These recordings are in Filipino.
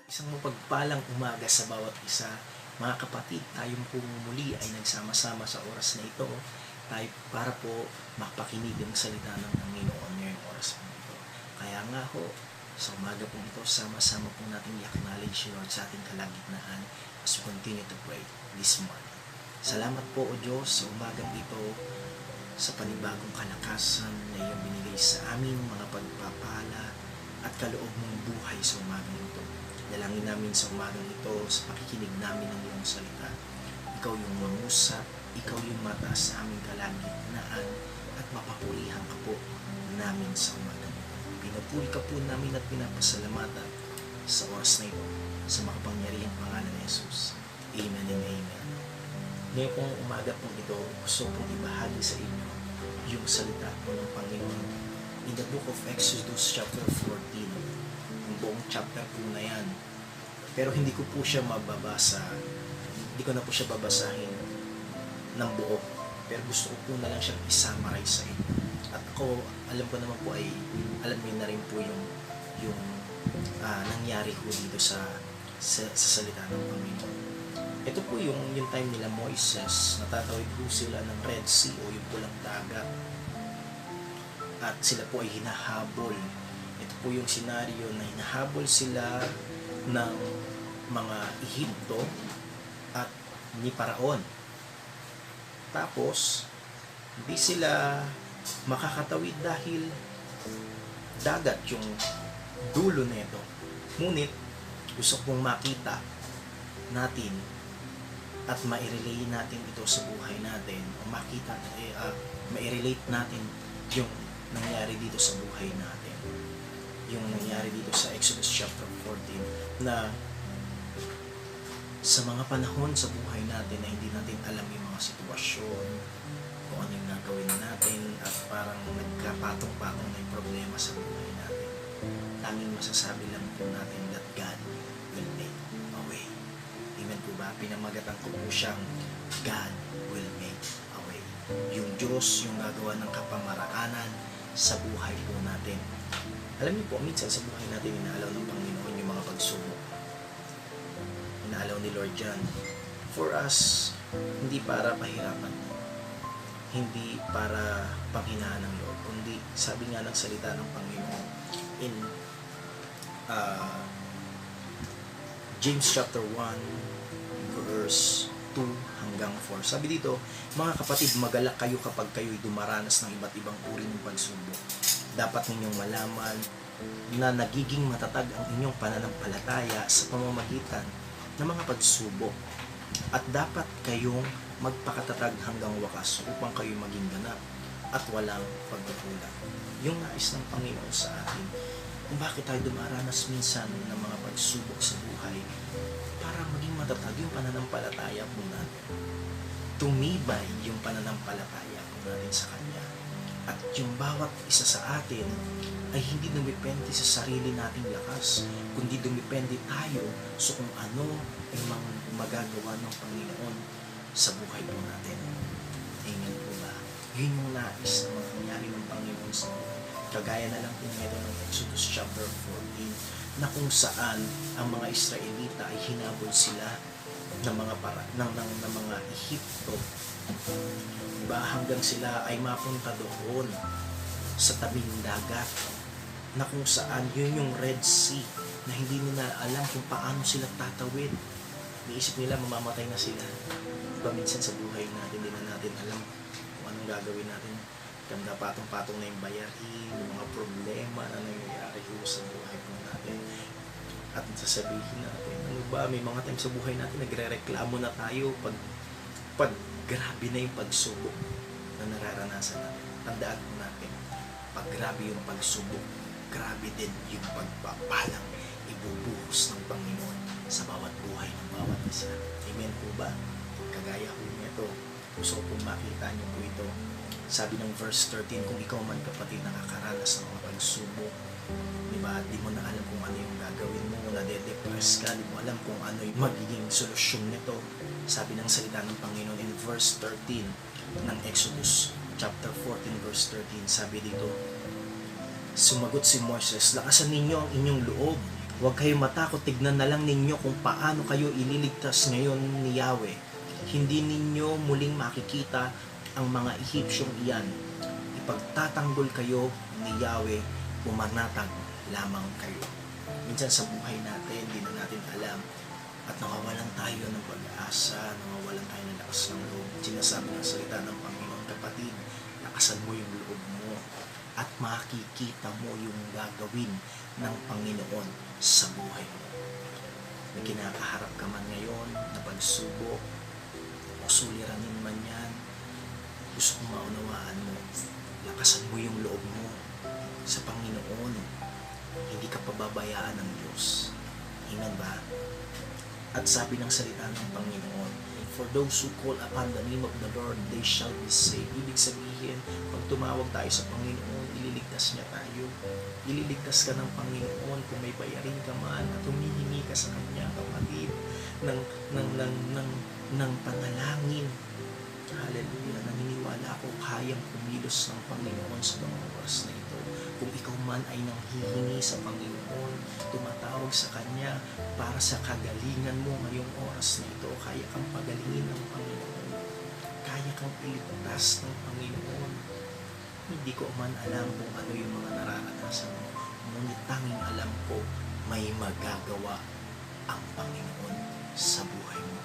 Isang mapagpalang umaga sa bawat isa. Mga kapatid, tayong pong muli ay nagsama-sama sa oras na ito tayo para po mapakinig ng salita ng Panginoon ngayong oras na ito. Kaya nga ho, sa umaga pong ito, sama-sama po natin i-acknowledge si Lord sa ating kalagitnaan as we continue to pray this morning. Salamat po o Diyos sa umagang ito sa panibagong kalakasan na iyong binigay sa amin, mga pagpapala at kaloob mong buhay sa umagang ito. Dalangin namin sa umagang ito sa pakikinig namin ng iyong salita. Ikaw yung mangusap, ikaw yung mataas sa aming kalagitnaan at mapapurihan ka po namin sa umagang ito. Pinupuri ka po namin at pinapasalamatan sa oras na ito sa makapangyarihang pangalan ni Jesus. Amen and amen. Ngayon pong umaga pong ito, gusto pong ibahagi sa inyo yung salita po ng Panginoon in the book of Exodus chapter 14. Yung buong chapter po na yan. Pero hindi ko po siya mababasa. Hindi ko na po siya babasahin ng buo. Pero gusto ko po na lang siyang i-summarize sa inyo. At ako, alam ko naman po ay, alam niyo na rin po yung nangyari po dito sa salita ng Panginoon. Ito po yung time nila Moises, natatawid po sila ng Red Sea o yung pulang dagat. At sila po ay hinahabol. Ito po yung senaryo na hinahabol sila ng mga Ehipto at ni Paraon. Tapos, hindi sila makakatawid dahil dagat yung dulo nito. Ngunit, gusto kong makita natin at ma-relate natin ito sa buhay natin o makita, ma-relate natin yung nangyari dito sa buhay natin. Yung nangyari dito sa Exodus chapter 14 na sa mga panahon sa buhay natin na hindi natin alam yung mga sitwasyon, kung ano yung gagawin natin at parang nagkapatong-patong na yung problema sa buhay natin. Tanging masasabi lang po natin that God will make a way. Amen po ba? Pinamagatan ko po siyang God will make a way. Yung Diyos yung gagawa ng kapamaraanan sa buhay po natin. Alam niyo po, minsan sa buhay natin inaalaw ng Panginoon yung mga pagsubok. Inaalaw ni Lord yan for us, hindi para pahirapan, hindi para panghinaan ng Lord, kundi sabi nga ng salita ng Panginoon in James chapter 1 verse 2 hanggang 4. Sabi dito, mga kapatid, magalak kayo kapag kayo'y dumaranas ng iba't ibang uri ng pagsubok. Dapat ninyong malaman na nagiging matatag ang inyong pananampalataya sa pamamagitan ng mga pagsubok. At dapat kayong magpakatatag hanggang wakas upang kayo maging ganap at walang pagkukulang. Yung nais ng Panginoon sa atin, kung bakit tayo dumaranas minsan ng mga pagsubok sa buhay, para maging matatag yung pananampalataya po natin. Tumibay yung pananampalataya po natin sa Kanya. At yung bawat isa sa atin ay hindi dumipende sa sarili nating lakas, kundi dumipende tayo sa kung ano yung mga magagawa ng Panginoon sa buhay po natin. Amen po ba? Yun yung nais na mangyari ng Panginoon sa buhay. Kagaya na lang po nito ng Exodus chapter 14 na kung saan ang mga Israelita ay hinabol sila ng mga Ehipto. Diba? Hanggang sila ay mapunta doon sa tabing dagat na kung saan yun yung Red Sea na hindi nila alam kung paano sila tatawid. Niisip nila mamamatay na sila. Diba minsan sa buhay natin, hindi na natin alam kung anong gagawin natin. Ganda patong-patong na yung bayarin, yung mga problema na nangyayari sa buhay po natin. At sasabihin natin, ano ba, may mga time sa buhay natin, nagre-reklamo na tayo pag grabe na yung pagsubok na nararanasan natin. Tandaan po natin, pag grabe yung pagsubok, grabe din yung pagpapalang ibubuhos ng Panginoon sa bawat buhay ng bawat isa. Amen po ba? Kagaya po nito, gusto ko pong makita niyo po ito. Sabi ng verse 13, kung ikaw man kapatid nakakaranas ng mga pagsubok, diba, di mo na alam kung ano yung gagawin mo, nade-depress ka, di mo alam kung ano yung magiging solusyon nito, Sabi ng salita ng Panginoon in verse 13 ng Exodus chapter 14 verse 13, sabi dito, sumagot si Moses, lakasan ninyo ang inyong loob. Huwag kayong matakot, tignan na lang ninyo kung paano kayo ililigtas ngayon ni Yahweh. Hindi ninyo muling makikita ang mga Ehipsyong iyan. Ipagtatanggol kayo ni Yahweh, pumanatag lamang kayo. Minsan sa buhay natin, hindi na natin alam at nawawalan tayo ng pag-asa, nawawalan tayo ng lakas ng loob. Sinasabi ng salita ng Panginoon, kapatid, lakasan mo yung loob mo at makikita mo yung gagawin ng Panginoon sa buhay mo. May kinakaharap ka man ngayon na pagsubok o suliranin man yan, gusto kong maunawaan mo, lakasan mo yung loob mo sa Panginoon. Hindi ka pababayaan ng Diyos. Amen ba? At sabi ng salita ng Panginoon, for those who call upon the name of the Lord, they shall be saved. Ibig sabihin, pag tumawag tayo sa Panginoon, ililigtas niya tayo. Ililigtas ka ng Panginoon kung may bayarin ka man at humihingi ka sa Kanya, kapatid, ng panalangin. Hallelujah, naniniwala ako kayang kumilos ng Panginoon sa mga oras na ito. Kung ikaw man ay nanghihingi sa Panginoon, tumatawag sa Kanya para sa kagalingan mo ngayong oras na ito, kaya kang pagalingin ng Panginoon. Kaya kang iligtas ng Panginoon. Hindi ko man alam kung ano yung mga nararanasan mo, ngunit tanging alam ko may magagawa ang Panginoon sa buhay mo.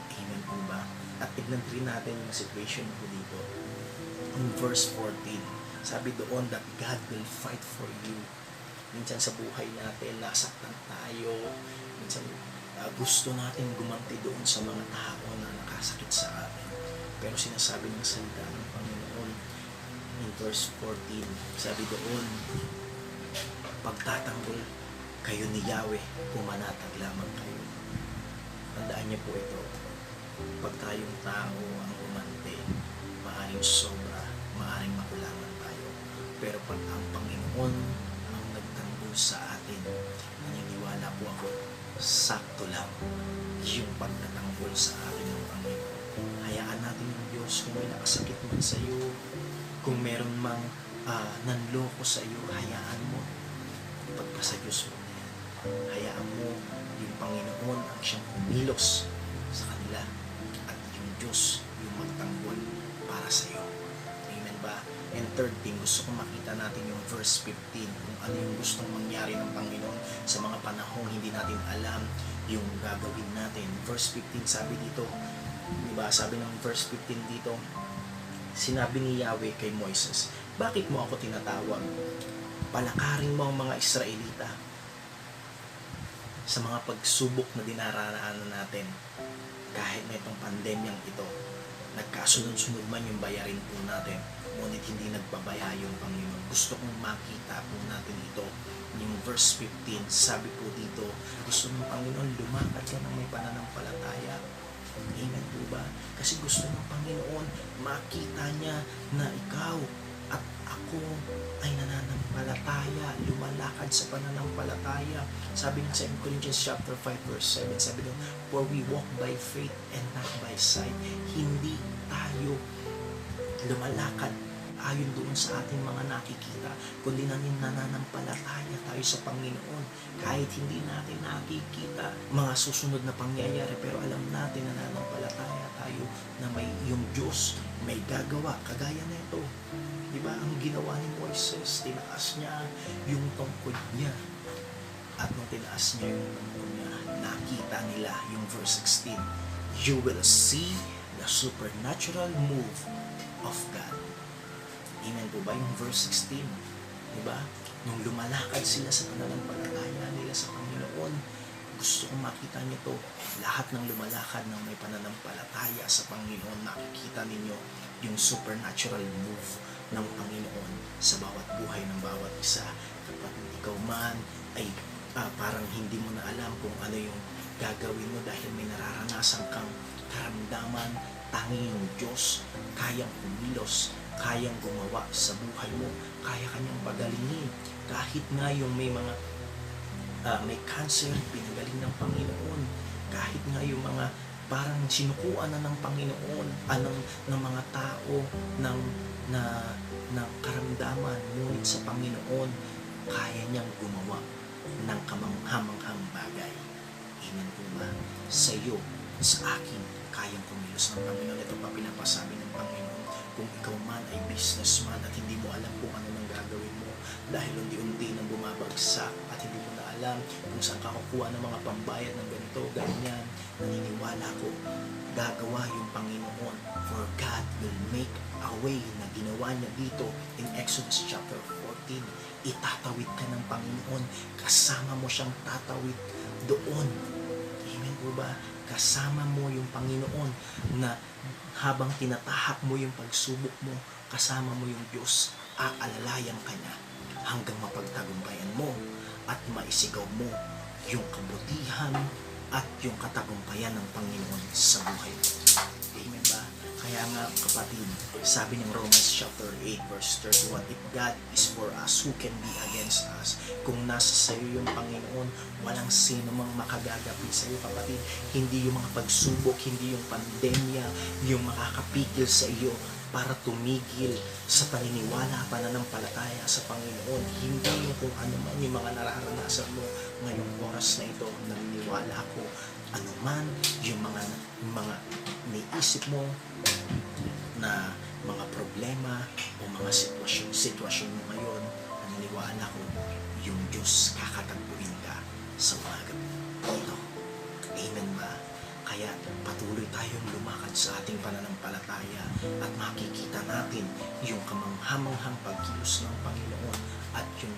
Amen po ba? At tignan rin natin yung situation ko dito. In verse 14, sabi doon that God will fight for you. Minsan sa buhay natin, nasaktan tayo. Minsan gusto natin gumanti doon sa mga tao na nakasakit sa atin. Pero sinasabi ng salita ng Panginoon in verse 14, sabi doon, pagtatanggol kayo ni Yahweh, pumanatag lamang kayo. Tandaan niyo po ito. Pag tayong tao ang umante, maaaring sobra, maaaring makulangan tayo. Pero pag ang Panginoon ang nagtanggol sa atin, naniniwala po ako, sakto lang yung pagtatanggol sa atin ng Panginoon. Hayaan natin yung Diyos kung may nakasakit man sa iyo, kung meron mang nanloko sa iyo, hayaan mo. Pagka sa Diyos mo na yan, hayaan mo yung Panginoon ang siyang umilos sa kanila. Diyos yung magtanggol para sa iyo. Amen ba? And third thing, gusto kong makita natin yung verse 15, kung ano yung gustong mangyari ng Panginoon sa mga panahong hindi natin alam yung gagawin natin. Verse 15, sabi dito, diba? Sabi ng verse 15 dito, sinabi ni Yahweh kay Moises, bakit mo ako tinatawag? Palakarin mo ang mga Israelita sa mga pagsubok na dinaraanan natin. Kahit na itong pandemyang ito, nagkasunod-sunod man yung bayarin po natin, ngunit hindi nagbabaya yung Panginoon. Gusto kong makita po natin ito. Yung verse 15, sabi po dito, gusto ng Panginoon, lumakad ka ng may pananampalataya. Amen po ba? Kasi gusto ng Panginoon, makita niya na ikaw at ako ay nananampalataya, lumalakad sa pananampalataya. Sabi ng 2 Corinthians chapter 5 verse 7, sabi ng, for we walk by faith and not by sight. Hindi tayo lumalakad ayon doon sa ating mga nakikita, kundi nananampalataya tayo sa Panginoon. Kahit hindi natin nakikita mga susunod na pangyayari, pero alam natin na nananampalataya tayo na may yung Diyos may gagawa. Kagaya na ito. Diba? Ang ginawa ni Moises, tinaas niya yung tungkod niya. At nung tinaas niya yung tungkod niya, nakita nila yung verse 16. You will see the supernatural move of God. Amen po ba? Yung verse 16. Diba? Nung lumalakad sila sa pananampalataya nila sa Panginoon, gusto kong makita niyo to. Lahat ng lumalakad ng may pananampalataya sa Panginoon, makikita ninyo yung supernatural move ng Panginoon sa bawat buhay ng bawat isa. Kapag ikaw man ay parang hindi mo na alam kung ano yung gagawin mo dahil may nararanasan kang karamdaman, tanging yung Diyos kayang kumilos, kayang gumawa sa buhay mo, kaya kanyang pagalingin. Kahit nga yung may mga may cancer, pinagaling ng Panginoon. Kahit nga yung mga parang sinukuan na ng Panginoon, ng mga tao, ng, na, ng karamdaman, ngunit sa Panginoon, kaya niyang gumawa ng kamanghamanghang bagay. Amen po ba? Sa iyo, sa akin, kayang kumilos ng Panginoon. Ito pa pinapasabi ng Panginoon, kung ikaw man ay businessman at hindi mo alam kung ano nang gagawin mo, dahil unti-unti nang bumabagsak at hindi mo na alam kung saan ka kukuha ng mga pambayad ng ganito, ganyan, naniniwala ko, gagawa yung Panginoon. For God will make a way na ginawa niya dito in Exodus chapter 14. Itatawid ka ng Panginoon, kasama mo siyang tatawid doon. Amen po ba? Kasama mo yung Panginoon na habang tinatahak mo yung pagsubok mo, kasama mo yung Diyos, aalalayan ka niya hanggang mapagtagumpayan mo at maisigaw mo yung kabutihan at yung katagumpayan ng Panginoon sa buhay mo. Amen ba? Kaya nga kapatid, sabi ng Romans chapter 8 verse 31, if God is for us, who can be against us? Kung nasa sayo yung Panginoon, walang sino mang makagagapi sa iyo kapatid. Hindi yung mga pagsubok, hindi yung pandemya, yung makakapigil sa iyo para tumigil sa paniniwala, pananampalataya sa Panginoon. Hindi yung kung ano man yung mga nararanasan mo ngayong oras na ito. Naniniwala ko, ano man yung mga niisip mo na mga problema o mga sitwasyon mo ngayon, naniniwala ko, yung Diyos kakatagpuin ka sa umaga ito. Amen ba? Kaya patuloy tayong lumakad sa ating pananampalataya at makikita natin yung kamanghamanghang pagkilos ng Panginoon at yung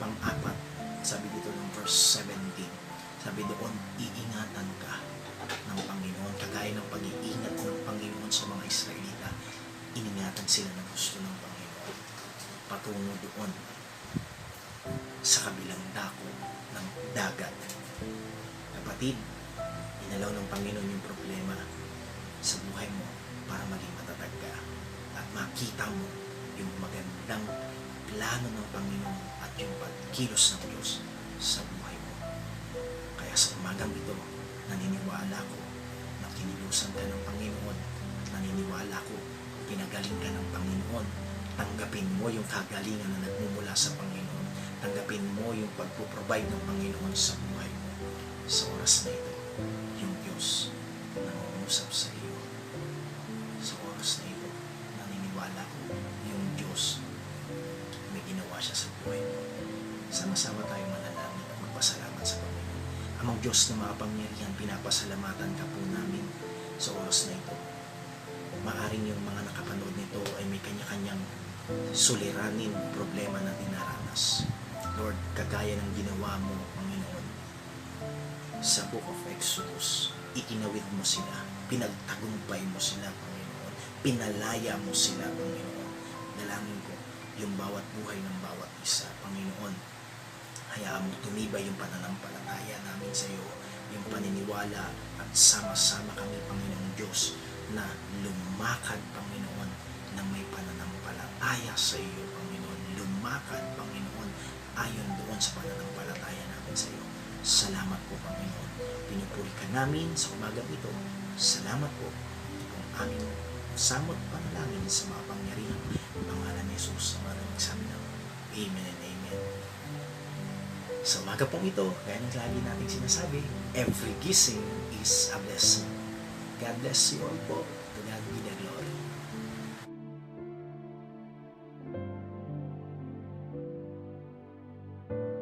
pang-apat, sabi dito ng verse 17, sabi doon, iingatan ka ng Panginoon, kagaya ng pag-iingat ng Panginoon sa mga Israelita. Iningatan sila ng gusto ng Panginoon patungo doon sa kabilang dako ng dagat. Kapatid, inalaw ng Panginoon yung problema sa buhay mo para maging matatag ka at makita mo yung magandang plano ng Panginoon at yung pagkilos ng Diyos sa buhay mo. Kaya sa umagang ito, naniniwala ko na kinilusan ka ng Panginoon at naniniwala ko pinagaling ka ng Panginoon. Tanggapin mo yung kagalingan na nagmumula sa Panginoon. Tanggapin mo yung pagpuprovide ng Panginoon sa buhay mo. Sa oras na ito, yung Diyos na nangungusap sa iyo. Sa oras na ito, naniniwala ko yung Diyos may ginawa siya sa buhay mo. Sama-sama tayong manalangin at magpasalamat sa Panginoon. Amang Diyos na makapangyarihan, pinapasalamatan ka po namin sa oras na ito. Maaring yung mga nakapanood nito ay may kanya-kanyang suliranin, problema na dinaranas. Lord, kagaya ng ginawa mo, Panginoon, sa Book of Exodus, itinawid mo sila, pinagtagumpay mo sila, Panginoon, pinalaya mo sila, Panginoon. Dalangin ko yung bawat buhay ng bawat isa, Panginoon. Hayaan mo tumibay yung pananampalataya namin sa iyo, yung paniniwala at sama-sama kami, Panginoong Diyos, na lumakad, Panginoon, na may pananampalataya sa iyo, Panginoon. Lumakad, Panginoon, ayon doon sa pananampalataya namin sa iyo. Salamat po, Panginoon. Pinupuri ka namin sa umagang ito. Salamat po kung aming samot panalangin sa mapangyarihang pangalan ni Jesus na maraming sa amin. Amen and amen. Sa umaga pong ito, gaya ng lagi nating sinasabi, every gising is a blessing. God bless you all po.